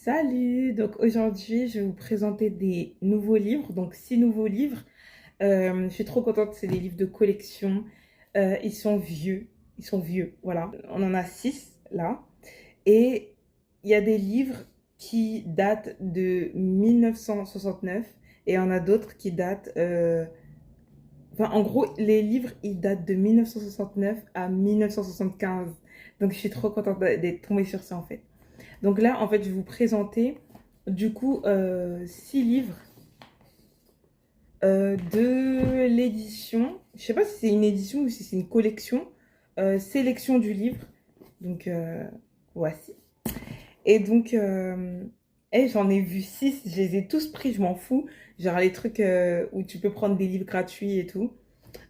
Salut! Donc aujourd'hui, je vais vous présenter des nouveaux livres, donc 6 nouveaux livres. Je suis trop contente, c'est des livres de collection. Ils sont vieux, voilà. On en a 6 là. Et il y a des livres qui datent de 1969 et il y en a d'autres qui datent... Enfin, en gros, les livres, ils datent de 1969 à 1975. Donc je suis trop contente d'être tombée sur ça en fait. Donc là, en fait, je vais vous présenter du coup 6 livres de l'édition. Je sais pas si c'est une édition ou si c'est une collection. Sélection du livre. Donc voici. Et donc, j'en ai vu 6. Je les ai tous pris, je m'en fous. Genre les trucs où tu peux prendre des livres gratuits et tout.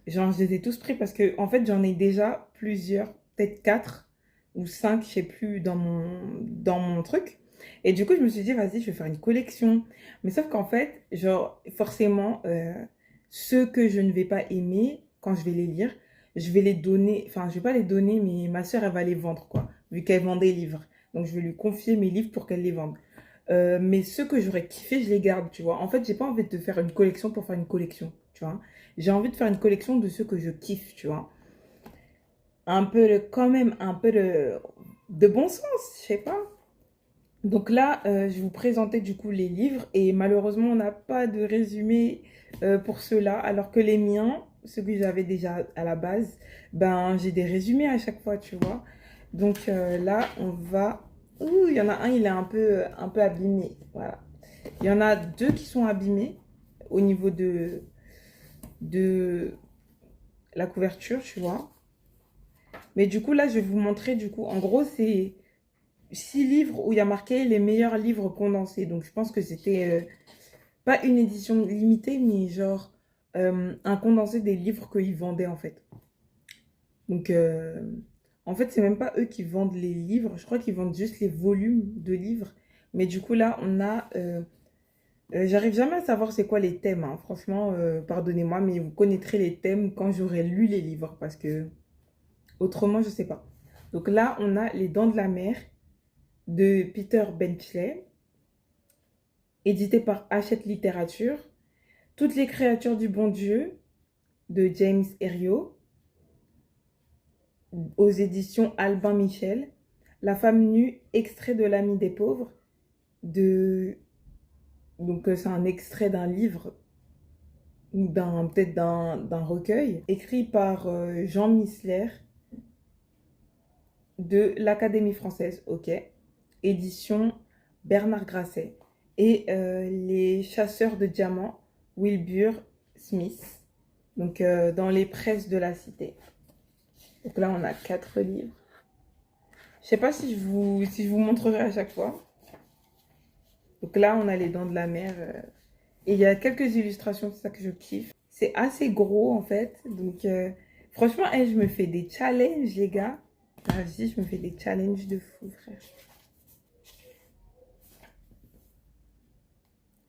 Genre, je les ai tous pris parce que, en fait, j'en ai déjà plusieurs, peut-être 4 ou 5, je sais plus, dans mon truc. Et du coup, je me suis dit, vas-y, je vais faire une collection. Mais sauf qu'en fait, genre, forcément, ceux que je ne vais pas aimer, quand je vais les lire, je vais les donner, enfin, je vais pas les donner, mais ma soeur, elle va les vendre, quoi, vu qu'elle vend des livres. Donc, je vais lui confier mes livres pour qu'elle les vende. Mais ceux que j'aurais kiffé, je les garde, tu vois. En fait, j'ai pas envie de faire une collection pour faire une collection, tu vois. J'ai envie de faire une collection de ceux que je kiffe, tu vois. Quand même, un peu de bon sens, je sais pas. Donc là, je vais vous présenter du coup les livres et malheureusement, on n'a pas de résumé pour ceux-là, alors que les miens, ceux que j'avais déjà à la base, ben j'ai des résumés à chaque fois, tu vois. Donc là, on va... Ouh, il y en a un, il est un peu abîmé, voilà. Il y en a 2 qui sont abîmés au niveau de la couverture, tu vois. Mais du coup, là, je vais vous montrer, du coup, en gros, c'est 6 livres où il y a marqué les meilleurs livres condensés. Donc, je pense que c'était pas une édition limitée, mais genre un condensé des livres qu'ils vendaient, en fait. Donc, en fait, c'est même pas eux qui vendent les livres. Je crois qu'ils vendent juste les volumes de livres. Mais du coup, là, on a... j'arrive jamais à savoir c'est quoi les thèmes, hein. Franchement, pardonnez-moi, mais vous connaîtrez les thèmes quand j'aurai lu les livres. Parce que autrement, je sais pas. Donc là, on a Les Dents de la Mer de Peter Benchley, édité par Hachette Littérature. Toutes les créatures du bon Dieu de James Herriot, aux éditions Albin Michel. La femme nue, extrait de L'Ami des pauvres, de... Donc c'est un extrait d'un livre ou peut-être d'un recueil, écrit par Jean Missler de l'Académie française, ok, édition Bernard Grasset, et Les chasseurs de diamants, Wilbur Smith, donc dans les presses de la cité. Donc là, on a 4 livres. Je sais pas si je vous montrerai à chaque fois. Donc là, on a Les Dents de la Mer. Et il y a quelques illustrations, c'est ça que je kiffe. C'est assez gros, en fait. Donc, franchement, je me fais des challenges, les gars. Vas-y, je me fais des challenges de fou, frère.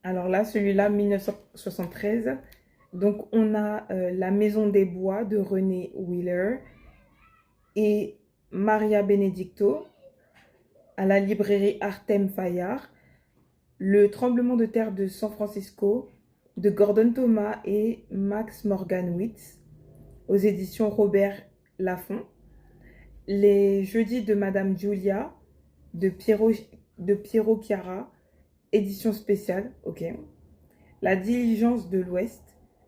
Alors là, celui-là, 1973. Donc, on a La Maison des Bois de René Wheeler et Maria Benedicto à la librairie Artem Fayard. Le tremblement de terre de San Francisco de Gordon Thomas et Max Morganwitz aux éditions Robert Laffont. Les jeudis de Madame Julia de Piero Chiara, édition spéciale, ok. La diligence de l'Ouest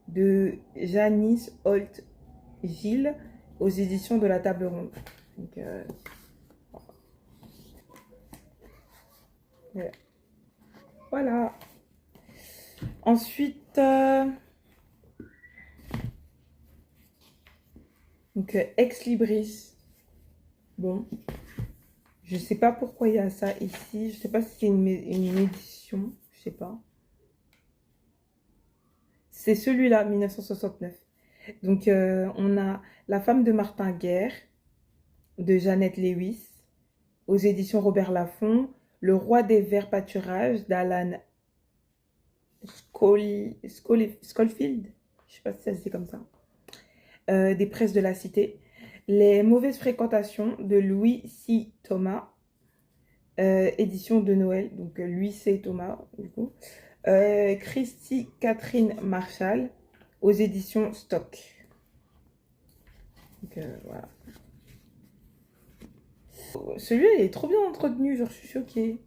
de Janice Holt Gilles aux éditions de la Table Ronde. Donc, voilà. Ensuite, donc Ex Libris. Bon, je sais pas pourquoi il y a ça ici. Je sais pas si c'est une édition. Je sais pas. C'est celui-là, 1969. Donc, on a La femme de Martin Guerre de Jeannette Lewis aux éditions Robert Laffont. Le roi des verts pâturages d'Alan Schofield. Je sais pas si ça se dit comme ça. Des presses de la cité. Les mauvaises fréquentations de Louis C. Thomas édition de Noël. Donc, lui, c'est Thomas, du coup. Christy Catherine Marshall, aux éditions Stock. Donc, voilà. Celui-là, il est trop bien entretenu, genre, je suis choquée.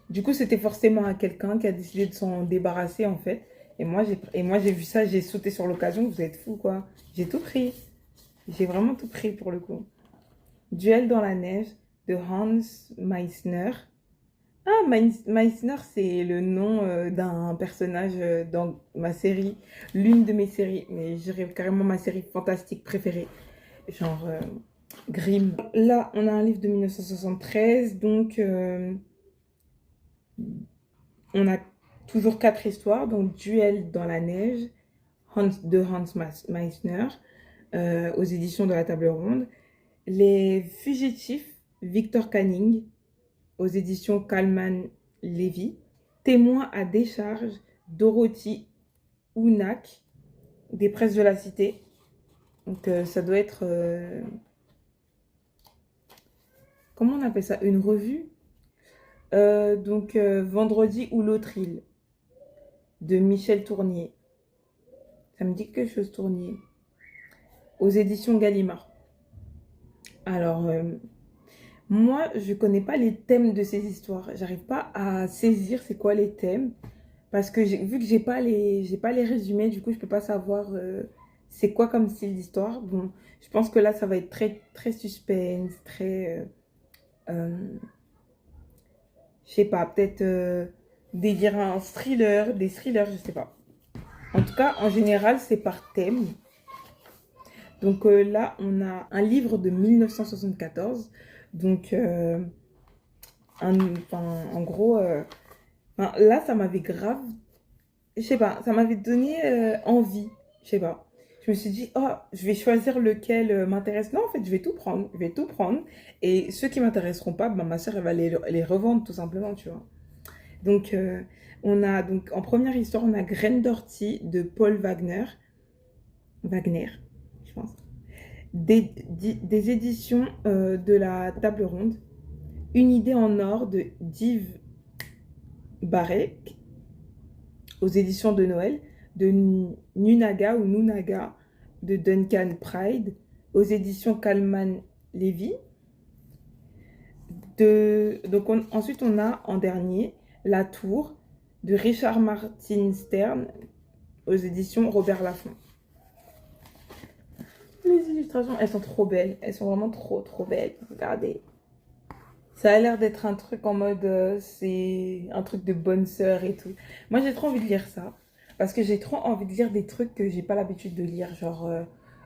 Du coup, c'était forcément à quelqu'un qui a décidé de s'en débarrasser, en fait. Et moi, j'ai vu ça, j'ai sauté sur l'occasion. Vous êtes fous, quoi. J'ai tout pris. J'ai vraiment tout pris, pour le coup. Duel dans la neige, de Hans Meissner. Ah, Meissner, c'est le nom d'un personnage dans ma série. L'une de mes séries. Mais je dirais carrément ma série fantastique préférée. Genre Grimm. Là, on a un livre de 1973. Donc... on a toujours 4 histoires, donc Duel dans la neige de Hans Meissner, aux éditions de la Table Ronde. Les Fugitifs, Victor Canning, aux éditions Kalman Levy. Témoins à décharge, Dorothy Ounak, des Presses de la Cité. Donc ça doit être... comment on appelle ça? Une revue? Donc Vendredi ou l'autre île, de Michel Tournier. Ça me dit quelque chose, Tournier. Aux éditions Gallimard. Alors, moi, je connais pas les thèmes de ces histoires. J'arrive pas à saisir c'est quoi les thèmes. Parce que vu que j'ai pas les résumés, du coup, je peux pas savoir c'est quoi comme style d'histoire. Bon, je pense que là, ça va être très, très suspense, très... je sais pas, peut-être un thriller, des thrillers, je sais pas. En tout cas, en général, c'est par thème. Donc là, on a un livre de 1974. Donc, en gros, là, ça m'avait grave, je sais pas, ça m'avait donné envie, je sais pas. Je me suis dit, oh, je vais choisir lequel m'intéresse. Non, en fait, je vais tout prendre, je vais tout prendre. Et ceux qui m'intéresseront pas, ben, ma soeur, elle va les revendre, tout simplement, tu vois. Donc, donc, en première histoire, on a Graine d'ortie de Paul Wagner. Wagner, je pense. Des éditions de la Table Ronde. Une idée en or de Div Barek, aux éditions de Noël. De Nunaga ou Nunaga de Duncan Pride, aux éditions Kalman Levy. Donc ensuite, on a en dernier La Tour de Richard Martin Stern, aux éditions Robert Laffont. Les illustrations, elles sont trop belles. Elles sont vraiment trop, trop belles. Regardez. Ça a l'air d'être un truc en mode... c'est un truc de bonne sœur et tout. Moi, j'ai trop envie de lire ça. Parce que j'ai trop envie de lire des trucs que j'ai pas l'habitude de lire. Genre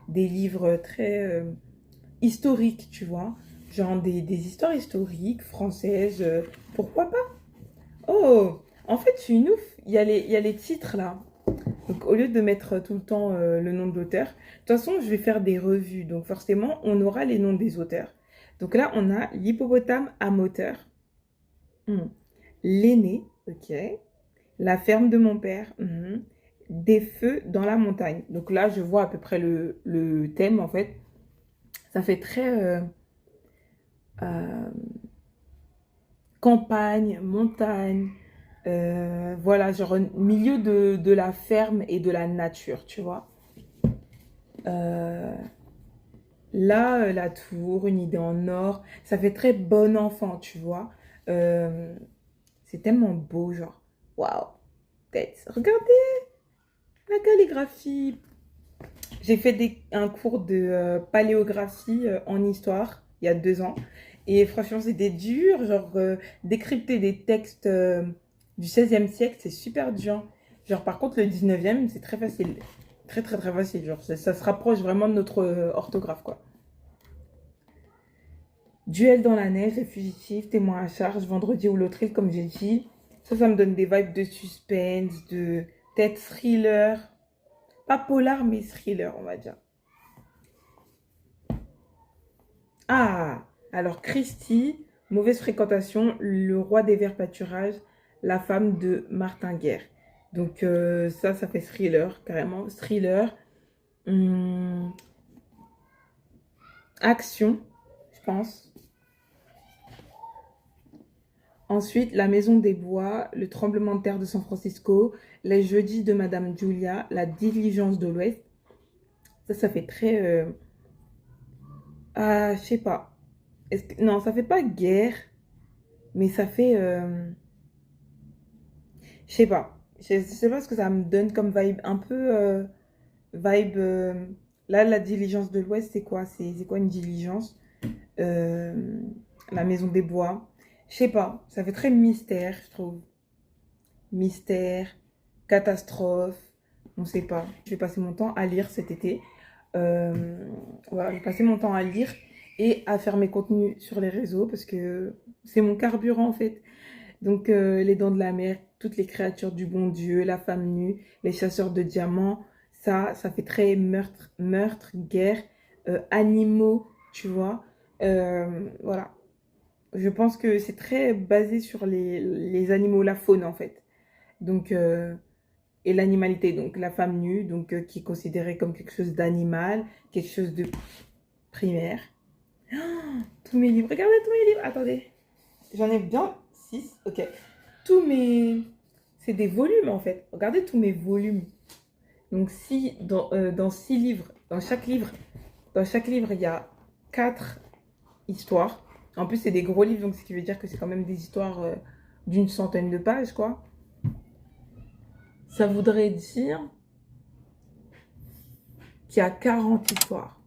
des livres très historiques, tu vois. Genre des histoires historiques, françaises. Pourquoi pas? Oh, en fait, je suis une ouf. Il y a les titres, là. Donc, au lieu de mettre tout le temps le nom de l'auteur, de toute façon, je vais faire des revues. Donc, forcément, on aura les noms des auteurs. Donc là, on a l'hippopotame à moteur. L'aîné, ok. La ferme de mon père. Des feux dans la montagne. Donc là, je vois à peu près le thème, en fait. Ça fait très campagne, montagne. Voilà, genre milieu de la ferme et de la nature, tu vois. La tour, une idée en or. Ça fait très bon enfant, tu vois. C'est tellement beau, genre. Waouh. Regardez la calligraphie. J'ai fait un cours de paléographie en histoire il y a 2 ans. Et franchement, c'était dur. Genre, décrypter des textes du 16e siècle, c'est super dur. Genre, par contre, le 19e, c'est très facile. Très, très, très facile. Genre, ça se rapproche vraiment de notre orthographe, quoi. Duel dans la neige, les fugitifs, témoins à charge, vendredi ou l'autre île, comme j'ai dit. Ça me donne des vibes de suspense, de tête thriller. Pas polar, mais thriller, on va dire. Ah, alors Christie, mauvaise fréquentation, le roi des verts pâturages, la femme de Martin Guerre. Donc ça fait thriller, carrément. Thriller. Action, je pense. Ensuite, La Maison des Bois, Le tremblement de terre de San Francisco, Les Jeudis de Madame Julia, La Diligence de l'Ouest. Ça fait très... ah, je sais pas. Non, ça fait pas guerre, mais ça fait... je sais pas. Je sais pas ce que ça me donne comme vibe. Un peu vibe... là, La Diligence de l'Ouest, c'est quoi? C'est quoi une diligence? Euh, La Maison des Bois. Je sais pas. Ça fait très mystère, je trouve. Mystère, catastrophe, on sait pas. Je vais passer mon temps à lire cet été. Voilà, je vais passer mon temps à lire et à faire mes contenus sur les réseaux parce que c'est mon carburant en fait. Donc les dents de la mer, toutes les créatures du bon Dieu, la femme nue, les chasseurs de diamants, ça fait très meurtre, guerre, animaux, tu vois. Voilà. Je pense que c'est très basé sur les animaux, la faune en fait. Donc, et l'animalité, donc la femme nue, donc qui est considérée comme quelque chose d'animal, quelque chose de primaire. Tous mes livres, regardez tous mes livres, attendez, j'en ai bien 6, ok. Tous mes... C'est des volumes en fait, regardez tous mes volumes. Donc si dans 6 livres, dans chaque livre, il y a 4 histoires. En plus, c'est des gros livres, donc ce qui veut dire que c'est quand même des histoires d'une centaine de pages, quoi. Ça voudrait dire qu'il y a 40 histoires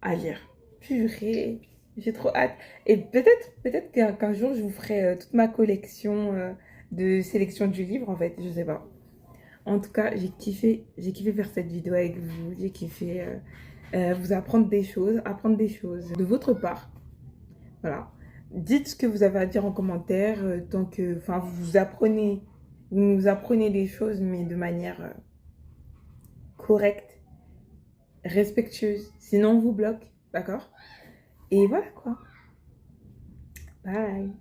à lire. Purée, j'ai trop hâte. Et peut-être qu'un jour, je vous ferai toute ma collection de sélection du livre, en fait, je sais pas. En tout cas, j'ai kiffé faire cette vidéo avec vous. J'ai kiffé vous apprendre des choses de votre part. Voilà. Dites ce que vous avez à dire en commentaire, tant que, enfin, vous nous apprenez des choses, mais de manière correcte, respectueuse. Sinon, on vous bloque, d'accord? Et voilà quoi. Bye.